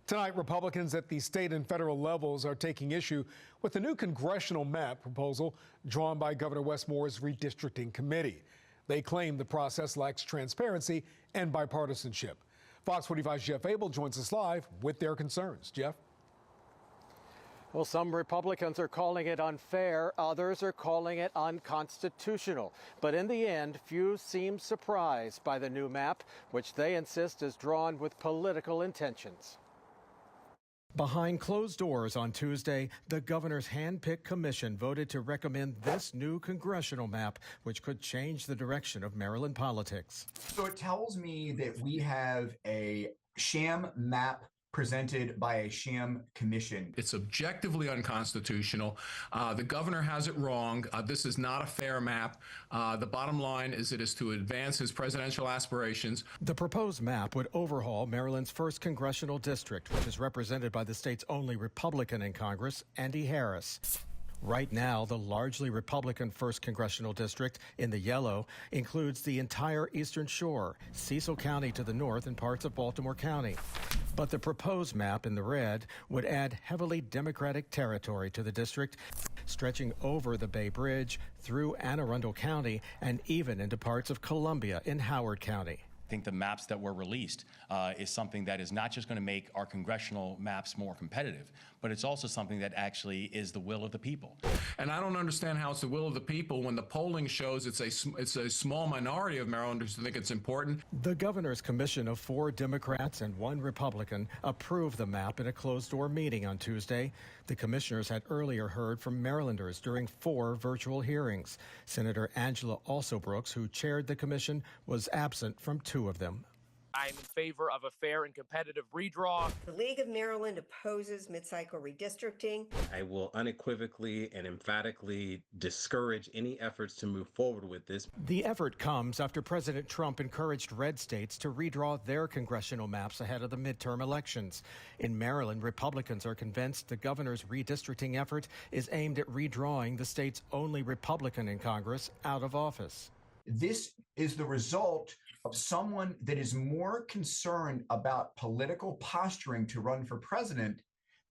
Tonight, Republicans at the state and federal levels are taking issue with the new congressional map proposal drawn by Governor Wes Moore's redistricting committee. They claim the process lacks transparency and bipartisanship. Fox 45's Jeff Abel joins us live with their concerns. Jeff? Well, some Republicans are calling it unfair, others are calling it unconstitutional. But in the end, few seem surprised by the new map, which they insist is drawn with political intentions. Behind closed doors on Tuesday, the governor's hand-picked commission voted to recommend this new congressional map, which could change the direction of Maryland politics. So it tells me that we have a sham map presented by a sham commission. It's objectively unconstitutional. The governor has it wrong. This is not a fair map. The bottom line is it is to advance his presidential aspirations. The proposed map would overhaul Maryland's First Congressional District, which is represented by the state's only Republican in Congress, Andy Harris. Right now, the largely Republican First Congressional District in the yellow includes the entire Eastern Shore, Cecil County to the north, and parts of Baltimore County. But the proposed map in the red would add heavily Democratic territory to the district, stretching over the Bay Bridge, through Anne Arundel County, and even into parts of Columbia in Howard County. I think the maps that were released is something that is not just going to make our congressional maps more competitive, but it's also something that actually is the will of the people. And I don't understand how it's the will of the people when the polling shows it's a small minority of Marylanders who think it's important. The governor's commission of 4 Democrats and 1 Republican approved the map in a closed-door meeting on Tuesday. The commissioners had earlier heard from Marylanders during 4 virtual hearings. Senator Angela Alsobrooks, who chaired the commission, was absent from 2 of them. I'm in favor of a fair and competitive redraw. The League of Maryland opposes mid-cycle redistricting. I will unequivocally and emphatically discourage any efforts to move forward with this. The effort comes after President Trump encouraged red states to redraw their congressional maps ahead of the midterm elections. In Maryland, Republicans are convinced the governor's redistricting effort is aimed at redrawing the state's only Republican in Congress out of office. This is the result of someone that is more concerned about political posturing to run for president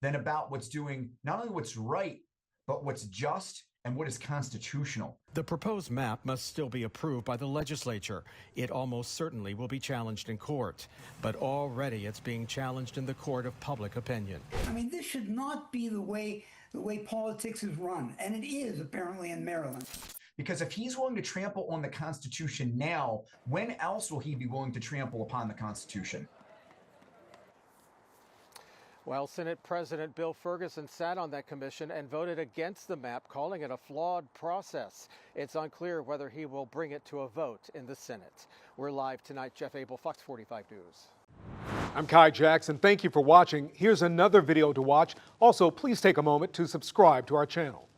than about what's doing not only what's right, but what's just and what is constitutional. The proposed map must still be approved by the legislature. It almost certainly will be challenged in court, but already it's being challenged in the court of public opinion. I mean, this should not be the way politics is run, and it is apparently in Maryland. Because if he's willing to trample on the Constitution now, when else will he be willing to trample upon the Constitution? Well, Senate President Bill Ferguson sat on that commission and voted against the map, calling it a flawed process. It's unclear whether he will bring it to a vote in the Senate. We're live tonight. Jeff Abel, Fox 45 News. I'm Kai Jackson. Thank you for watching. Here's another video to watch. Also, please take a moment to subscribe to our channel.